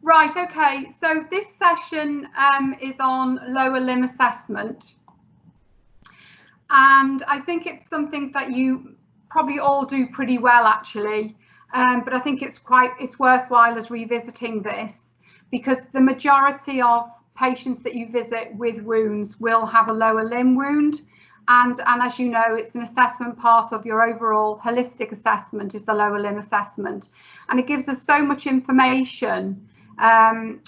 Right, okay, so this session is on lower limb assessment, and I think it's something that you probably all do pretty well actually, but I think it's worthwhile as revisiting this, because the majority of patients that you visit with wounds will have a lower limb wound, and as you know, it's an assessment part of your overall holistic assessment is the lower limb assessment, and it gives us so much information on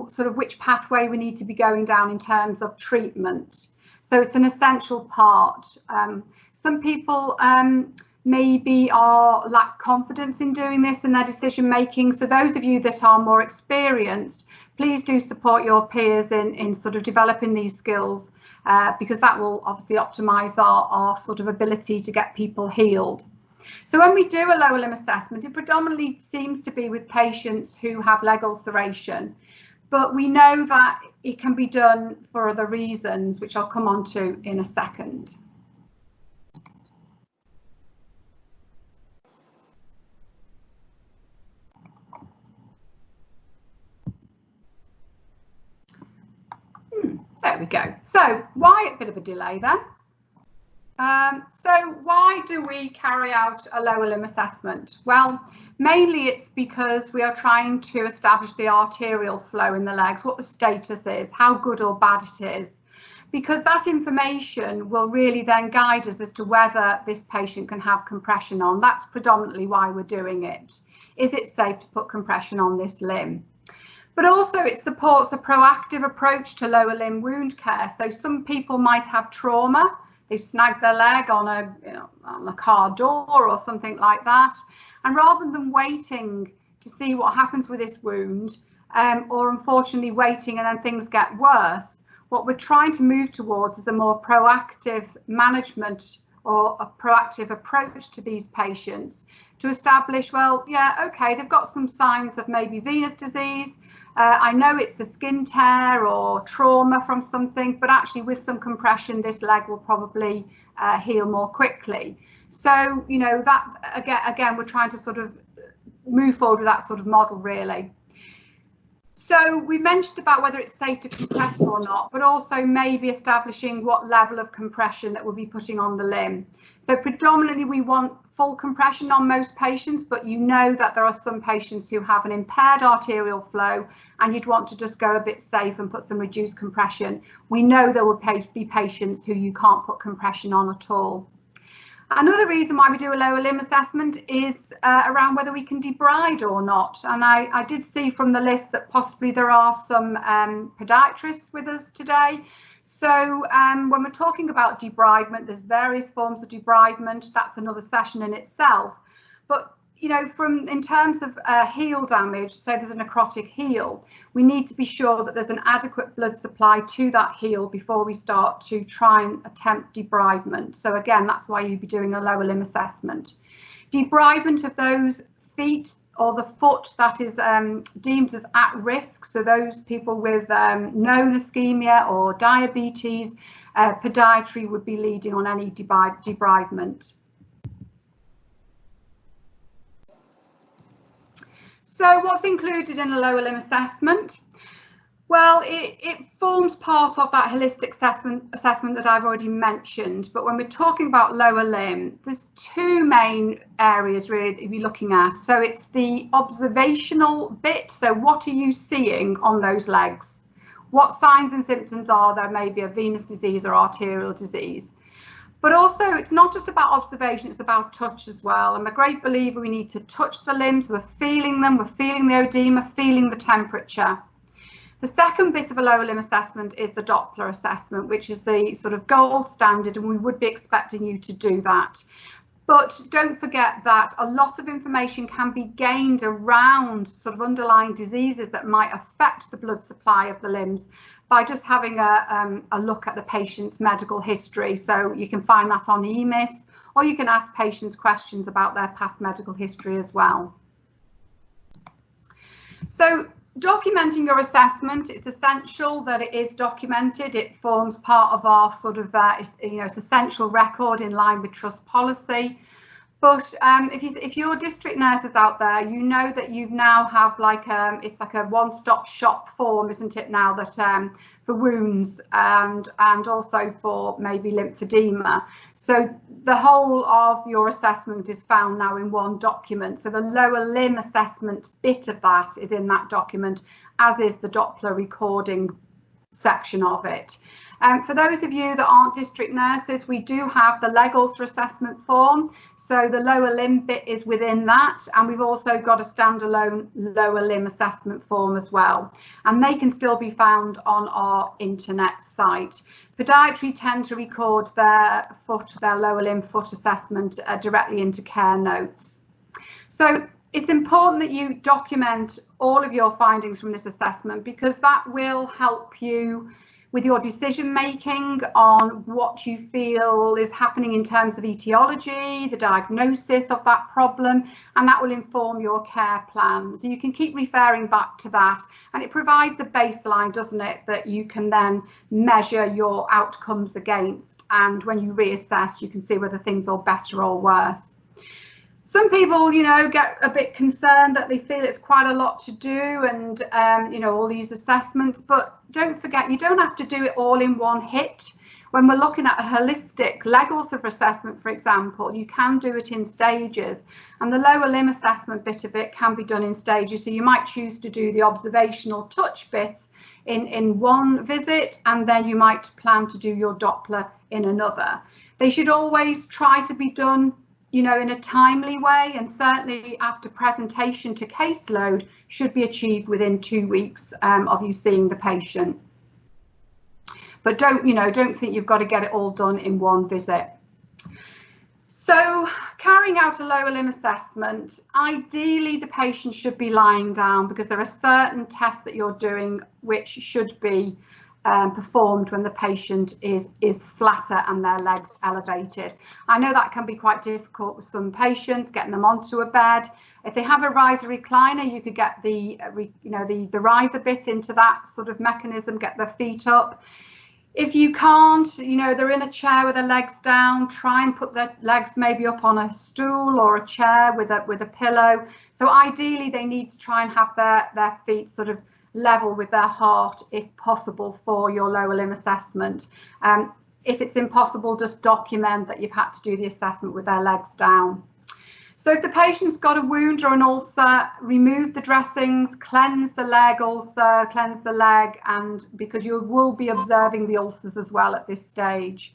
sort of which pathway we need to be going down in terms of treatment. So it's an essential part. Some people maybe lack confidence in doing this in their decision making. So those of you that are more experienced, please do support your peers in sort of developing these skills, because that will obviously optimize our sort of ability to get people healed. So when we do a lower limb assessment, it predominantly seems to be with patients who have leg ulceration, but we know that it can be done for other reasons, which I'll come on to in a second. There we go. So why a bit of a delay then? So why do we carry out a lower limb assessment? Well, mainly it's because we are trying to establish the arterial flow in the legs, what the status is, how good or bad it is, because that information will really then guide us as to whether this patient can have compression on. That's predominantly why we're doing it. Is it safe to put compression on this limb? But also it supports a proactive approach to lower limb wound care. So some people might have trauma. They've snagged their leg on a car door or something like that. And rather than waiting to see what happens with this wound, or unfortunately waiting and then things get worse, what we're trying to move towards is a more proactive management or a proactive approach to these patients to establish, well, yeah, okay, they've got some signs of maybe venous disease. I know it's a skin tear or trauma from something, but actually with some compression, this leg will probably heal more quickly. So, you know, that again, we're trying to sort of move forward with that sort of model, really. So we mentioned about whether it's safe to compress or not, but also maybe establishing what level of compression that we'll be putting on the limb. So predominantly we want full compression on most patients, but you know that there are some patients who have an impaired arterial flow and you'd want to just go a bit safe and put some reduced compression. We know there will be patients who you can't put compression on at all. Another reason why we do a lower limb assessment is around whether we can debride or not. And I did see from the list that possibly there are some podiatrists with us today. So when we're talking about debridement, there's various forms of debridement. That's another session in itself. But, you know, in terms of heel damage, so there's a necrotic heel, we need to be sure that there's an adequate blood supply to that heel before we start to try and attempt debridement. So again, that's why you'd be doing a lower limb assessment. Debridement of those feet or the foot that is deemed as at risk, so those people with known ischemia or diabetes, podiatry would be leading on any debridement. So what's included in a lower limb assessment? Well, it forms part of that holistic assessment that I've already mentioned. But when we're talking about lower limb, there's two main areas really that you're looking at. So it's the observational bit. So what are you seeing on those legs? What signs and symptoms are there, maybe of venous disease or arterial disease? But also, it's not just about observation, it's about touch as well. I'm a great believer we need to touch the limbs, we're feeling them, we're feeling the edema, feeling the temperature. The second bit of a lower limb assessment is the Doppler assessment, which is the sort of gold standard, and we would be expecting you to do that. But don't forget that a lot of information can be gained around sort of underlying diseases that might affect the blood supply of the limbs by just having a look at the patient's medical history. So you can find that on EMIS, or you can ask patients questions about their past medical history as well. So documenting your assessment, it's essential that it is documented. It forms part of our sort of, it's essential record in line with trust policy. But if you're district nurses out there, you know that you now have like it's like a one-stop shop form, isn't it now, that for wounds and also for maybe lymphedema. So the whole of your assessment is found now in one document. So the lower limb assessment bit of that is in that document, as is the Doppler recording section of it. For those of you that aren't district nurses, we do have the leg ulcer assessment form. So the lower limb bit is within that. And we've also got a standalone lower limb assessment form as well. And they can still be found on our internet site. Podiatry tend to record their lower limb foot assessment directly into care notes. So it's important that you document all of your findings from this assessment, because that will help you with your decision making on what you feel is happening in terms of etiology, the diagnosis of that problem, and that will inform your care plan. So you can keep referring back to that, and it provides a baseline, doesn't it, that you can then measure your outcomes against, and when you reassess, you can see whether things are better or worse. Some people, you know, get a bit concerned that they feel it's quite a lot to do, and you know, all these assessments, but don't forget, you don't have to do it all in one hit. When we're looking at a holistic leg ulcer assessment, for example, you can do it in stages, and the lower limb assessment bit of it can be done in stages. So you might choose to do the observational touch bits in one visit, and then you might plan to do your Doppler in another. They should always try to be done, you know, in a timely way, and certainly after presentation to caseload should be achieved within 2 weeks of you seeing the patient. But don't think you've got to get it all done in one visit. So carrying out a lower limb assessment, ideally the patient should be lying down, because there are certain tests that you're doing which should be performed when the patient is flatter and their legs elevated. I know that can be quite difficult with some patients, getting them onto a bed. If they have a riser recliner, you could get the riser bit into that sort of mechanism, get their feet up. If you can't, you know, they're in a chair with their legs down, try and put their legs maybe up on a stool or a chair with a pillow. So ideally they need to try and have their feet sort of level with their heart if possible for your lower limb assessment. If it's impossible, just document that you've had to do the assessment with their legs down. So if the patient's got a wound or an ulcer, remove the dressings, cleanse the leg ulcer, cleanse the leg, and because you will be observing the ulcers as well at this stage.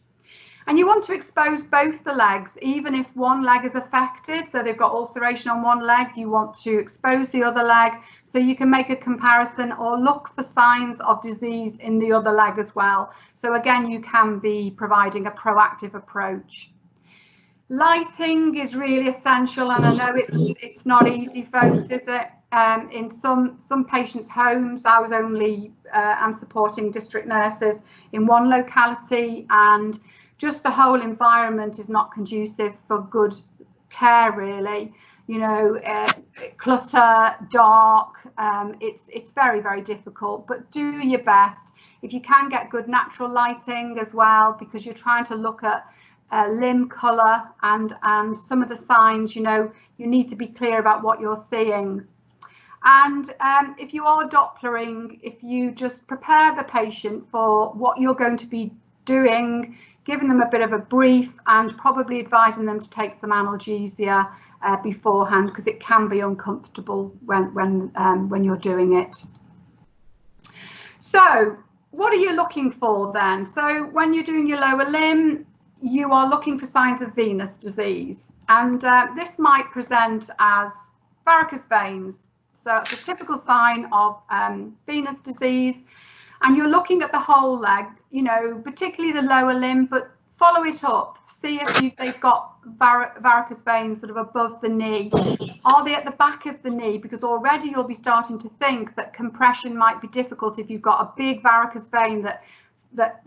And you want to expose both the legs, even if one leg is affected. So they've got ulceration on one leg, you want to expose the other leg so you can make a comparison or look for signs of disease in the other leg as well. So again, you can be providing a proactive approach. Lighting is really essential, and I know it's not easy, folks, is it? In some patients' homes, I'm supporting district nurses in one locality, and just the whole environment is not conducive for good care, really. You know, clutter, dark, it's very, very difficult, but do your best. If you can get good natural lighting as well, because you're trying to look at limb colour and some of the signs, you know, you need to be clear about what you're seeing. And if you are Dopplering, if you just prepare the patient for what you're going to be doing, giving them a bit of a brief and probably advising them to take some analgesia beforehand, because it can be uncomfortable when you're doing it. So what are you looking for then? So when you're doing your lower limb, you are looking for signs of venous disease, and this might present as varicose veins. So it's a typical sign of venous disease, and you're looking at the whole leg, you know, particularly the lower limb, but follow it up. See if they've got varicose veins sort of above the knee. Are they at the back of the knee? Because already you'll be starting to think that compression might be difficult if you've got a big varicose vein that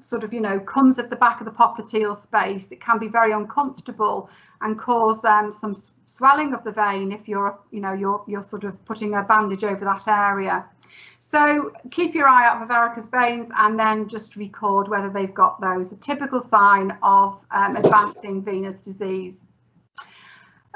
sort of, you know, comes at the back of the popliteal space. It can be very uncomfortable and cause some swelling of the vein if you're sort of putting a bandage over that area. So keep your eye out for varicose veins, and then just record whether they've got those. A typical sign of advancing venous disease.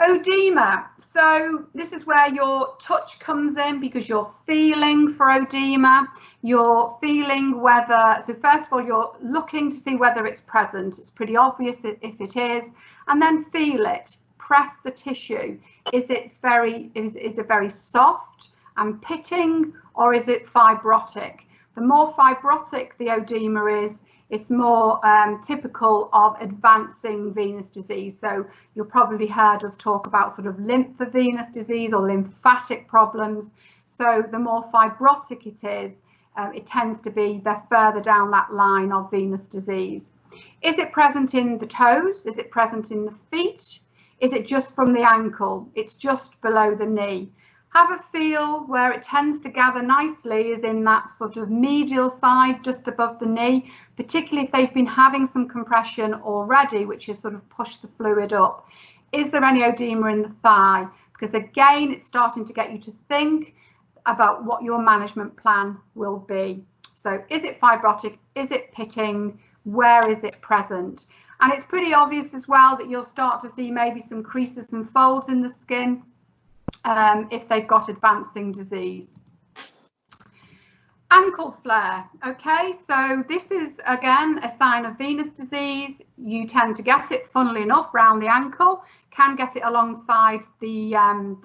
Oedema. So this is where your touch comes in, because you're feeling for oedema. You're feeling whether, so first of all, you're looking to see whether it's present. It's pretty obvious if it is, and then feel it. Press the tissue. Is it very soft and pitting, or is it fibrotic? The more fibrotic the oedema is, it's more typical of advancing venous disease. So you'll probably heard us talk about sort of lymphovenous disease or lymphatic problems. So the more fibrotic it is, it tends to be they're further down that line of venous disease. Is it present in the toes? Is it present in the feet? Is it just from the ankle? It's just below the knee. Have a feel. Where it tends to gather nicely is in that sort of medial side, just above the knee, particularly if they've been having some compression already, which has sort of pushed the fluid up. Is there any oedema in the thigh? Because again, it's starting to get you to think about what your management plan will be. So is it fibrotic? Is it pitting? Where is it present? And it's pretty obvious as well that you'll start to see maybe some creases and folds in the skin if they've got advancing disease. Ankle flare. Okay, so this is again a sign of venous disease. You tend to get it, funnily enough, round the ankle. Can get it alongside the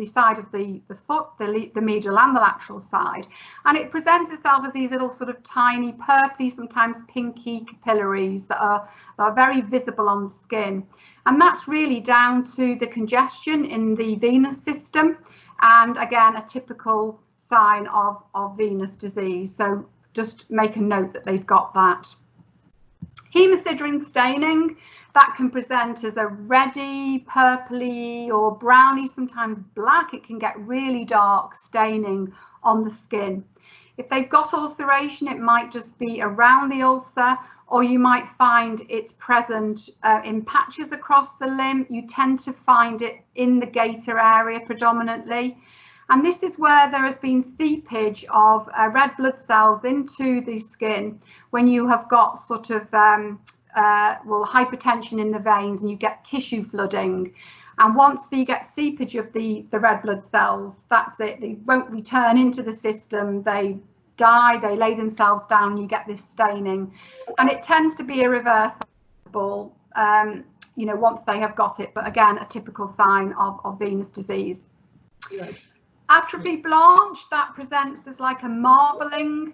side of the foot, the medial and the lateral side, and it presents itself as these little sort of tiny purpley, sometimes pinky capillaries that are very visible on the skin, and that's really down to the congestion in the venous system, and again a typical sign of venous disease. So just make a note that they've got that. Hemosiderin staining, that can present as a reddy, purpley or browny, sometimes black. It can get really dark staining on the skin. If they've got ulceration, it might just be around the ulcer, or you might find it's present in patches across the limb. You tend to find it in the gaiter area predominantly. And this is where there has been seepage of red blood cells into the skin when you have got sort of hypertension in the veins and you get tissue flooding. And once you get seepage of the red blood cells, that's it. They won't return into the system. They die, they lay themselves down, and you get this staining. And it tends to be irreversible, you know, once they have got it. But again, a typical sign of venous disease. Yes. Atrophy blanche, that presents as like a marbling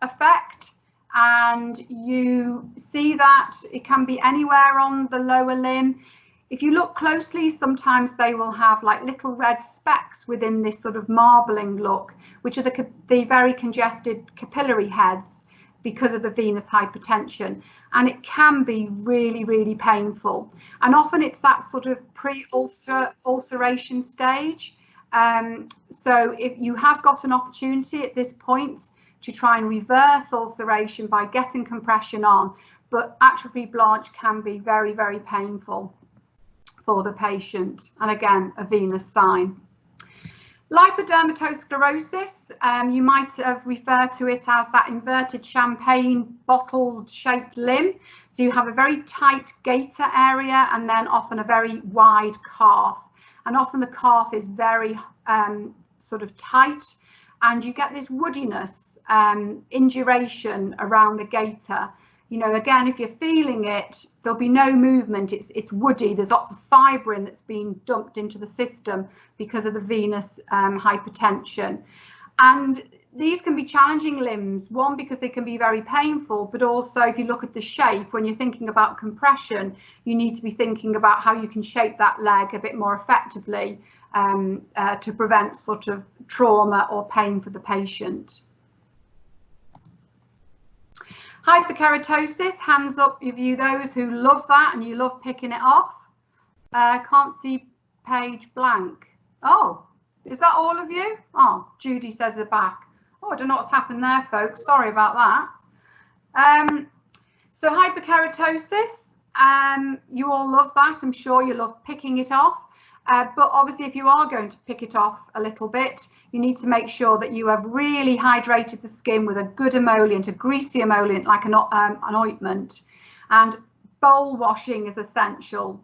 effect, and you see that it can be anywhere on the lower limb. If you look closely, sometimes they will have like little red specks within this sort of marbling look, which are the very congested capillary heads because of the venous hypertension, and it can be really, really painful. And often it's that sort of pre-ulceration stage. So if you have got an opportunity at this point to try and reverse ulceration by getting compression on, but atrophy blanche can be very, very painful for the patient, and again a venous sign. Lipodermatosclerosis, you might have referred to it as that inverted champagne bottle shaped limb. So you have a very tight gaiter area and then often a very wide calf. And often the calf is very sort of tight, and you get this woodiness, induration around the gaiter. You know, again, if you're feeling it, there'll be no movement. It's woody. There's lots of fibrin that's being dumped into the system because of the venous hypertension. And these can be challenging limbs, one, because they can be very painful, but also if you look at the shape, when you're thinking about compression, you need to be thinking about how you can shape that leg a bit more effectively to prevent sort of trauma or pain for the patient. Hyperkeratosis, hands up if you those who love that and you love picking it off. Can't see page blank. Oh, is that all of you? Oh, Judy says at the back. Oh, I don't know what's happened there, folks. Sorry about that. So hyperkeratosis, you all love that. I'm sure you love picking it off. But obviously, if you are going to pick it off a little bit, you need to make sure that you have really hydrated the skin with a good emollient, a greasy emollient, like an ointment. And bowl washing is essential.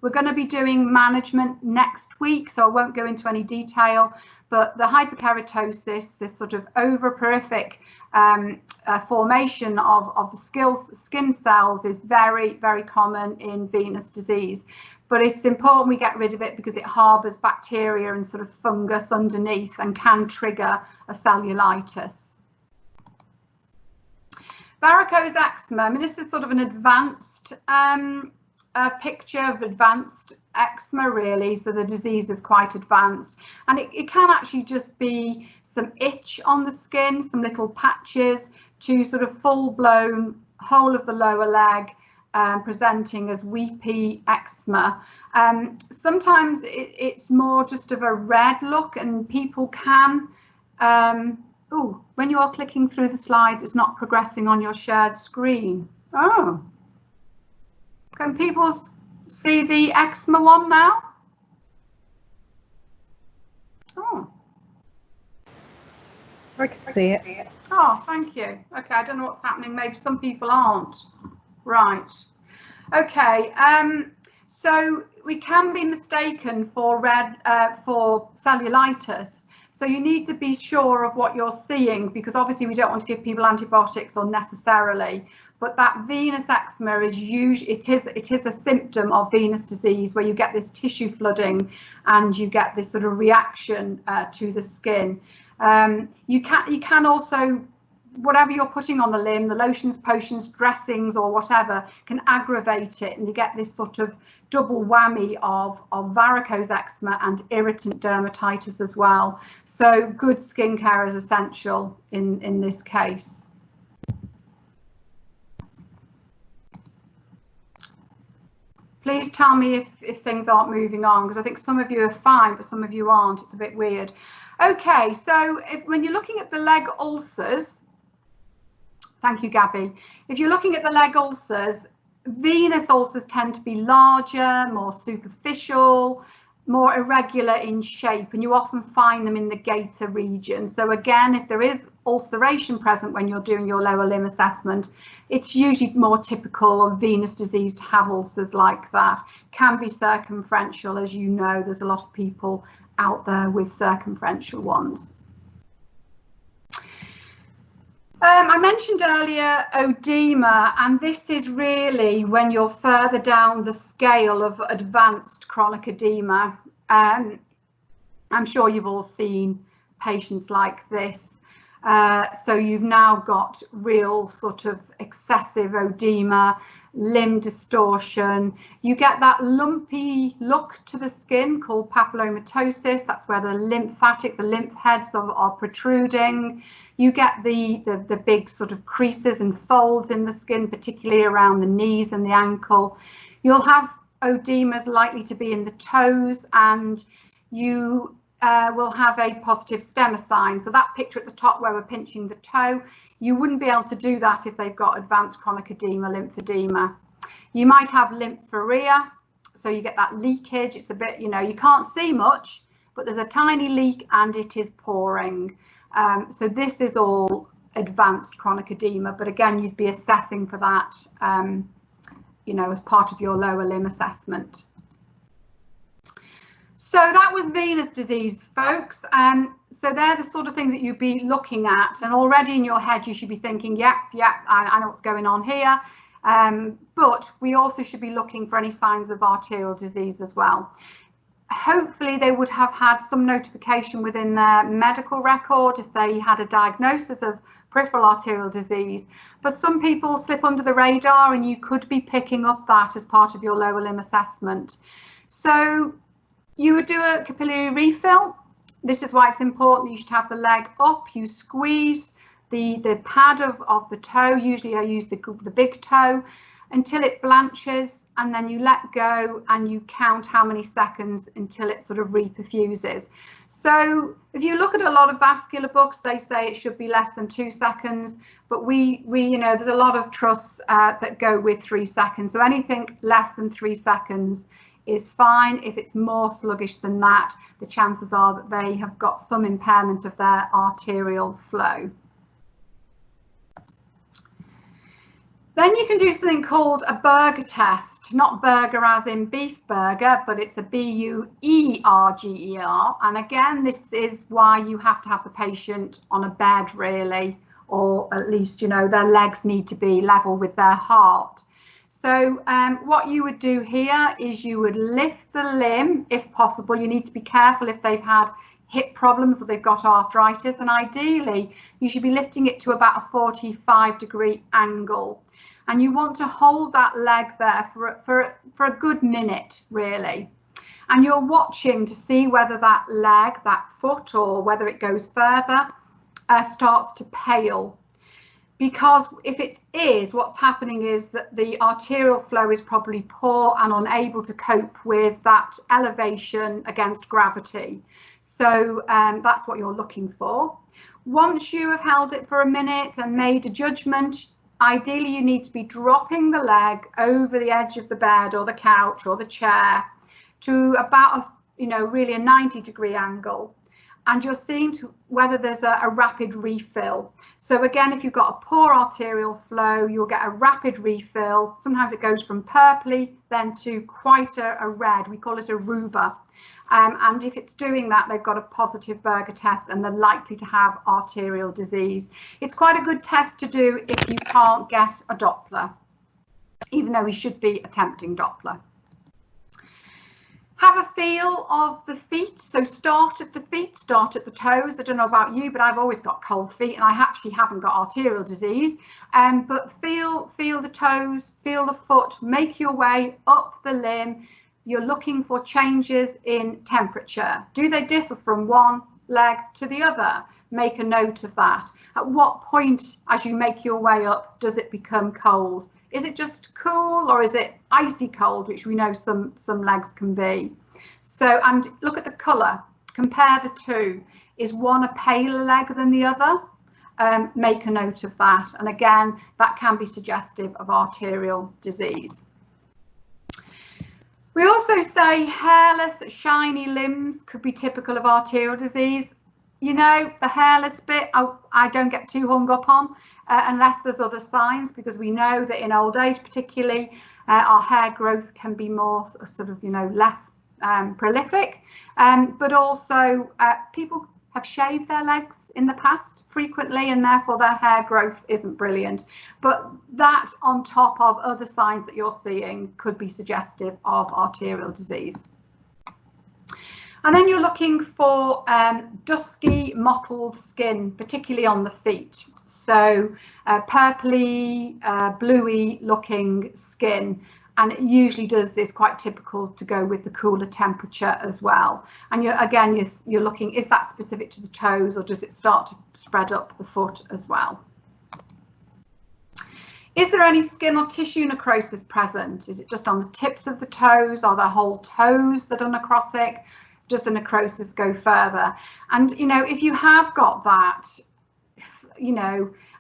We're going to be doing management next week, so I won't go into any detail, but the hyperkeratosis, this sort of overperipheric formation of the skin cells is very, very common in venous disease. But it's important we get rid of it because it harbours bacteria and sort of fungus underneath and can trigger a cellulitis. Varicose eczema, I mean, this is sort of an advanced picture of advanced eczema, really. So the disease is quite advanced, and it can actually just be some itch on the skin, some little patches, to sort of full-blown whole of the lower leg, presenting as weepy eczema. Sometimes it's more just of a red look, and people can, oh, when you are clicking through the slides, it's not progressing on your shared screen. Oh, can people see the eczema one now? Oh, I can see it. Oh, thank you. Okay, I don't know what's happening. Maybe some people aren't. Right. Okay. So we can be mistaken for for cellulitis. So you need to be sure of what you're seeing, because obviously we don't want to give people antibiotics unnecessarily. But that venous eczema is usually it is a symptom of venous disease, where you get this tissue flooding and you get this sort of reaction to the skin. You can also, whatever you're putting on the limb, the lotions, potions, dressings or whatever, can aggravate it, and you get this sort of double whammy of varicose eczema and irritant dermatitis as well. So good skincare is essential in this case. Please tell me if things aren't moving on, because I think some of you are fine, but some of you aren't. It's a bit weird. Okay, so when you're looking at the leg ulcers, thank you, Gabby. If you're looking at the leg ulcers, venous ulcers tend to be larger, more superficial, more irregular in shape, and you often find them in the gaiter region. So again, if there is ulceration present when you're doing your lower limb assessment, it's usually more typical of venous disease to have ulcers like that. Can be circumferential, as you know, there's a lot of people out there with circumferential ones. I mentioned earlier edema, and this is really when you're further down the scale of advanced chronic edema. I'm sure you've all seen patients like this. So you've now got real sort of excessive edema, limb distortion. You get that lumpy look to the skin called papillomatosis. That's where the lymph heads are protruding. You get the big sort of creases and folds in the skin, particularly around the knees and the ankle. You'll have edemas likely to be in the toes, and you will have a positive stemmer sign. So that picture at the top where we're pinching the toe, you wouldn't be able to do that if they've got advanced chronic edema, lymphedema. You might have lymphorrhea, so you get that leakage. It's a bit, you know, you can't see much, but there's a tiny leak and it is pouring. So this is all advanced chronic edema, but again, you'd be assessing for that, you know, as part of your lower limb assessment. So that was venous disease, folks. So they're the sort of things that you'd be looking at, and already in your head you should be thinking, yep, I know what's going on here. But we also should be looking for any signs of arterial disease as well. Hopefully they would have had some notification within their medical record if they had a diagnosis of peripheral arterial disease, but some people slip under the radar and you could be picking up that as part of your lower limb assessment. So you would do a capillary refill. This is why it's important that you should have the leg up. You squeeze the pad of the toe, usually I use the big toe, until it blanches, and then you let go and you count how many seconds until it sort of reperfuses. So if you look at a lot of vascular books, they say it should be less than 2 seconds, but we you know, there's a lot of trusts that go with 3 seconds. So anything less than 3 seconds is fine. If it's more sluggish than that, the chances are that they have got some impairment of their arterial flow. Then you can do something called a burger test, not burger as in beef burger, but it's a BUERGER. And again, this is why you have to have the patient on a bed really, or at least, you know, their legs need to be level with their heart. So what you would do here is you would lift the limb if possible. You need to be careful if they've had hip problems or they've got arthritis, and ideally you should be lifting it to about a 45-degree angle. And you want to hold that leg there for a good minute, really. And you're watching to see whether that leg, that foot, or whether it goes further, starts to pale. Because if it is, what's happening is that the arterial flow is probably poor and unable to cope with that elevation against gravity. So that's what you're looking for. Once you have held it for a minute and made a judgment, ideally you need to be dropping the leg over the edge of the bed or the couch or the chair to about really a 90-degree angle, and you're seeing whether there's a rapid refill. So again, if you've got a poor arterial flow, you'll get a rapid refill. Sometimes it goes from purpley then to quite a red. We call it a ruber. And if it's doing that, they've got a positive burger test and they're likely to have arterial disease. It's quite a good test to do if you can't get a Doppler, even though we should be attempting Doppler. Have a feel of the feet. So start at the feet, start at the toes. I don't know about you, but I've always got cold feet and I actually haven't got arterial disease. But feel the toes, feel the foot, make your way up the limb. You're looking for changes in temperature. Do they differ from one leg to the other? Make a note of that. At what point, as you make your way up, does it become cold? Is it just cool, or is it icy cold, which we know some legs can be? So, and look at the colour. Compare the two. Is one a paler leg than the other? Make a note of that. And again, that can be suggestive of arterial disease. We also say hairless, shiny limbs could be typical of arterial disease. You know, the hairless bit, I don't get too hung up on unless there's other signs, because we know that in old age particularly, our hair growth can be more sort of, less prolific. But also people have shaved their legs in the past frequently, and therefore their hair growth isn't brilliant. But that on top of other signs that you're seeing could be suggestive of arterial disease. And then you're looking for dusky mottled skin, particularly on the feet. So purpley, bluey looking skin. And it usually is quite typical to go with the cooler temperature as well. And you're looking, is that specific to the toes, or does it start to spread up the foot as well? Is there any skin or tissue necrosis present? Is it just on the tips of the toes? Are the whole toes that are necrotic? Does the necrosis go further? And, if you have got that,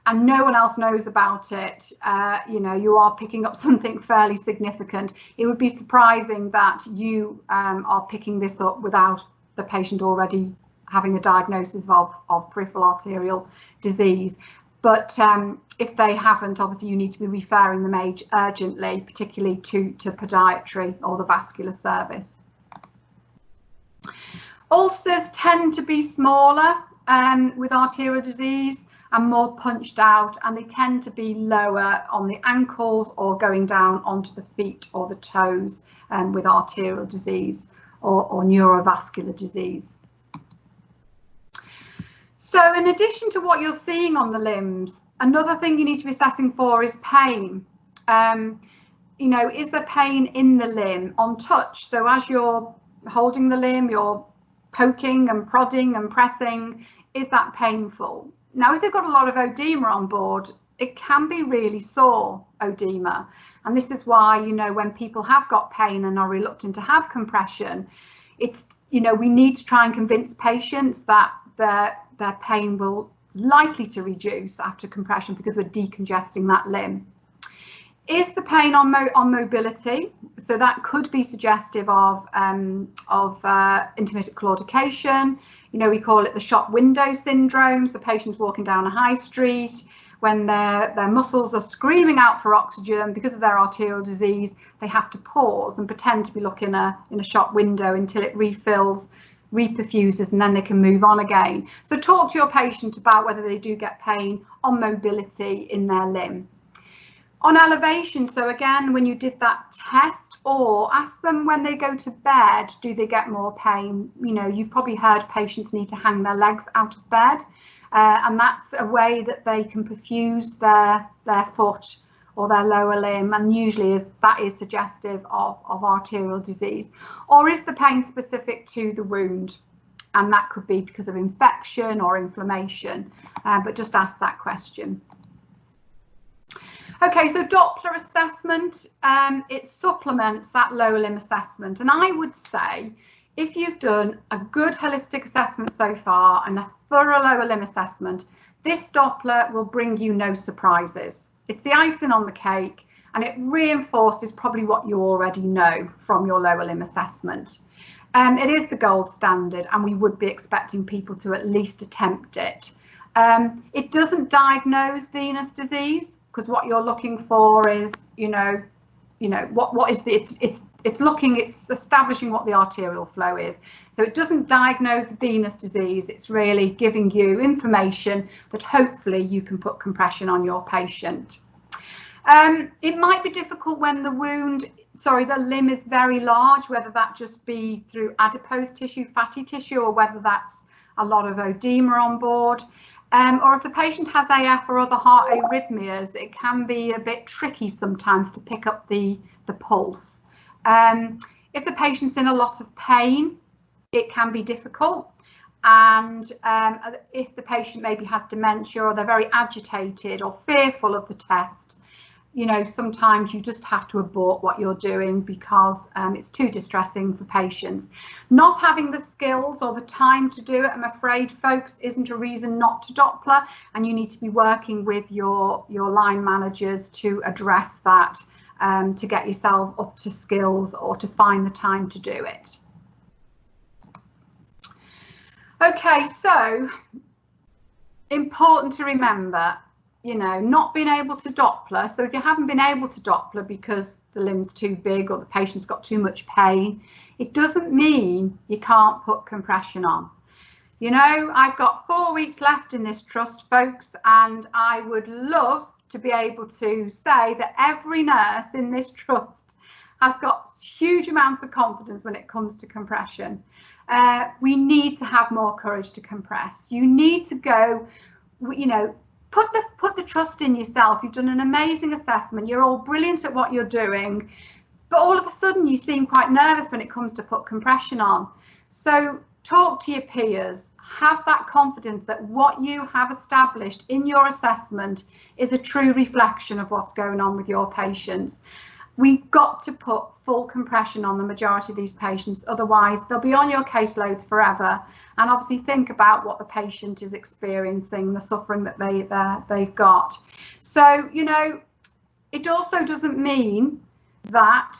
and no one else knows about it, you are picking up something fairly significant. It would be surprising that you are picking this up without the patient already having a diagnosis of peripheral arterial disease. But if they haven't, obviously you need to be referring them urgently, particularly to podiatry or the vascular service. Ulcers tend to be smaller with arterial disease and more punched out, and they tend to be lower on the ankles or going down onto the feet or the toes with arterial disease or neurovascular disease. So in addition to what you're seeing on the limbs, another thing you need to be assessing for is pain. Is there pain in the limb on touch? So as you're holding the limb, you're poking and prodding and pressing, is that painful? Now, if they've got a lot of edema on board, it can be really sore edema. And this is why, when people have got pain and are reluctant to have compression, it's, we need to try and convince patients that their pain will likely to reduce after compression because we're decongesting that limb. Is the pain on mobility? So that could be suggestive of intermittent claudication. We call it the shop window syndrome. So the patient's walking down a high street when their muscles are screaming out for oxygen because of their arterial disease, they have to pause and pretend to be looking in a shop window until it refills, reperfuses, and then they can move on again. So talk to your patient about whether they do get pain on mobility in their limb. On elevation, so again, when you did that test, or ask them when they go to bed, do they get more pain? You know, you've probably heard patients need to hang their legs out of bed, and that's a way that they can perfuse their foot or their lower limb, and usually that is suggestive of arterial disease. Or is the pain specific to the wound? And that could be because of infection or inflammation, but just ask that question. Okay, so Doppler assessment, it supplements that lower limb assessment. And I would say if you've done a good holistic assessment so far and a thorough lower limb assessment, this Doppler will bring you no surprises. It's the icing on the cake, and it reinforces probably what you already know from your lower limb assessment. It is the gold standard, and we would be expecting people to at least attempt it. It doesn't diagnose venous disease, because what you're looking for is, what is it's establishing what the arterial flow is. So it doesn't diagnose venous disease. It's really giving you information that hopefully you can put compression on your patient. It might be difficult when the limb is very large, whether that just be through adipose tissue, fatty tissue, or whether that's a lot of edema on board. Or if the patient has AF or other heart arrhythmias, it can be a bit tricky sometimes to pick up the pulse. If the patient's in a lot of pain, it can be difficult. And if the patient maybe has dementia, or they're very agitated or fearful of the test, sometimes you just have to abort what you're doing because it's too distressing for patients. Not having the skills or the time to do it, I'm afraid, folks, isn't a reason not to Doppler, and you need to be working with your line managers to address that, to get yourself up to skills or to find the time to do it. Okay, so important to remember, not being able to Doppler. So if you haven't been able to Doppler because the limb's too big or the patient's got too much pain, it doesn't mean you can't put compression on. I've got 4 weeks left in this trust, folks, and I would love to be able to say that every nurse in this trust has got huge amounts of confidence when it comes to compression. We need to have more courage to compress. You need to go, put the trust in yourself. You've done an amazing assessment. You're all brilliant at what you're doing, but all of a sudden you seem quite nervous when it comes to put compression on. So talk to your peers. Have that confidence that what you have established in your assessment is a true reflection of what's going on with your patients. We've got to put full compression on the majority of these patients, otherwise they'll be on your caseloads forever. And obviously think about what the patient is experiencing, the suffering that they've got. So, it also doesn't mean that,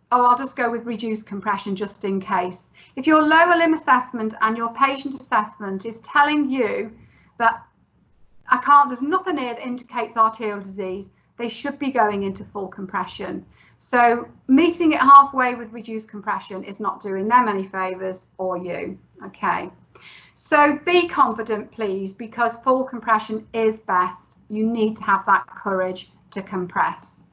I'll just go with reduced compression just in case. If your lower limb assessment and your patient assessment is telling you that there's nothing here that indicates arterial disease, they should be going into full compression. So meeting it halfway with reduced compression is not doing them any favours or you. Okay, so be confident, please, because full compression is best. You need to have that courage to compress.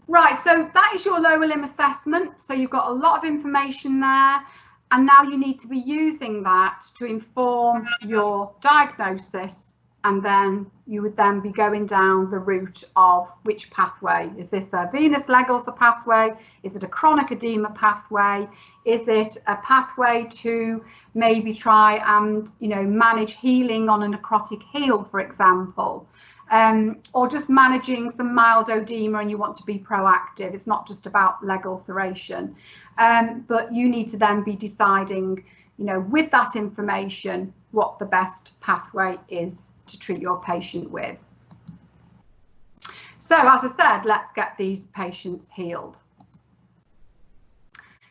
Right, so that is your lower limb assessment. So you've got a lot of information there, and now you need to be using that to inform your diagnosis. And then you would then be going down the route of which pathway. Is this a venous leg ulcer pathway? Is it a chronic edema pathway? Is it a pathway to maybe try and manage healing on a necrotic heel, for example? Or just managing some mild edema and you want to be proactive. It's not just about leg ulceration, but you need to then be deciding, with that information, what the best pathway is to treat your patient with. So as I said, let's get these patients healed.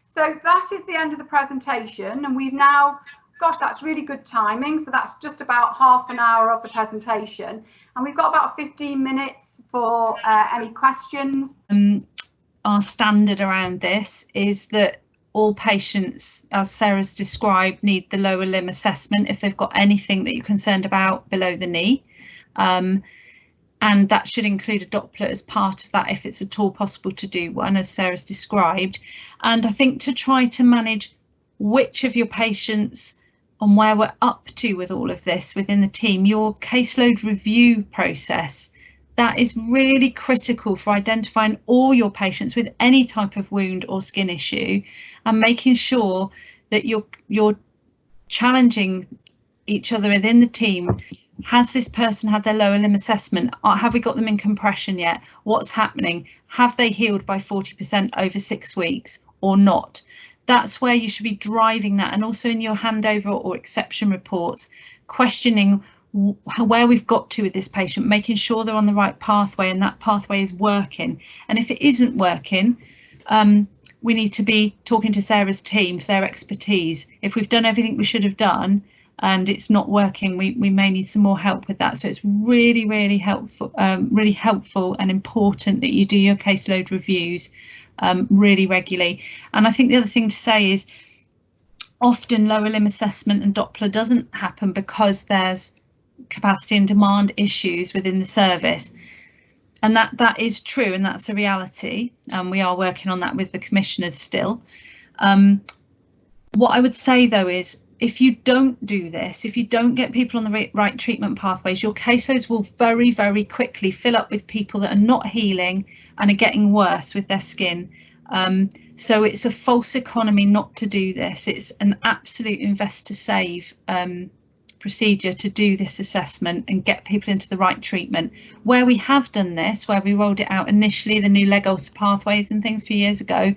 So that is the end of the presentation, and we've now gosh, that's really good timing. So that's just about half an hour of the presentation. And we've got about 15 minutes for any questions. Our standard around this is that all patients, as Sarah's described, need the lower limb assessment if they've got anything that you're concerned about below the knee. And that should include a Doppler as part of that if it's at all possible to do one, as Sarah's described. And I think to try to manage which of your patients and where we're up to with all of this within the team, your caseload review process, that is really critical for identifying all your patients with any type of wound or skin issue and making sure that you're challenging each other within the team. Has this person had their lower limb assessment? Have we got them in compression yet? What's happening? Have they healed by 40% over 6 weeks or not? That's where you should be driving that, and also in your handover or exception reports, questioning where we've got to with this patient, making sure they're on the right pathway and that pathway is working. And if it isn't working, we need to be talking to Sarah's team for their expertise. If we've done everything we should have done and it's not working, we may need some more help with that. So it's really helpful and important that you do your caseload reviews really regularly. And I think the other thing to say is often lower limb assessment and Doppler doesn't happen because there's capacity and demand issues within the service, and that is true, and that's a reality, and we are working on that with the commissioners still. What I would say though is, if you don't do this, if you don't get people on the right treatment pathways, your caseloads will very quickly fill up with people that are not healing and are getting worse with their skin. So it's a false economy not to do this. It's an absolute invest to save procedure to do this assessment and get people into the right treatment. Where we have done this, where we rolled it out initially, the new leg ulcer pathways and things a few years ago,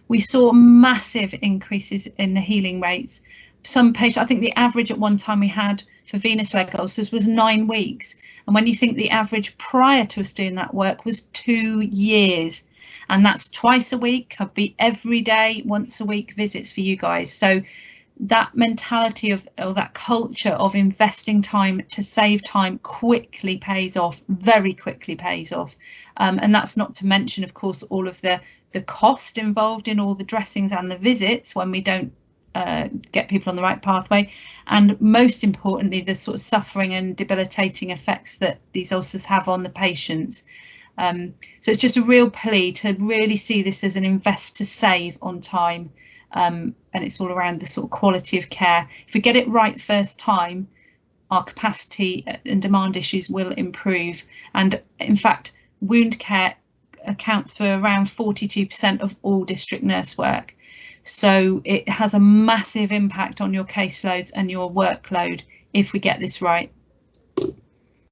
we saw massive increases in the healing rates. Some patients, I think the average at one time we had for venous leg ulcers was 9 weeks. And when you think the average prior to us doing that work was 2 years, and that's twice a week, could be every day, once a week visits for you guys. So that mentality of, or that culture of investing time to save time quickly pays off, very quickly pays off. And that's not to mention, of course, all of the cost involved in all the dressings and the visits when we don't get people on the right pathway, and most importantly the sort of suffering and debilitating effects that these ulcers have on the patients. So it's just a real plea to really see this as an invest to save on time, and it's all around the sort of quality of care. If we get it right first time, our capacity and demand issues will improve, and in fact wound care accounts for around 42% of all district nurse work. So it has a massive impact on your caseloads and your workload if we get this right.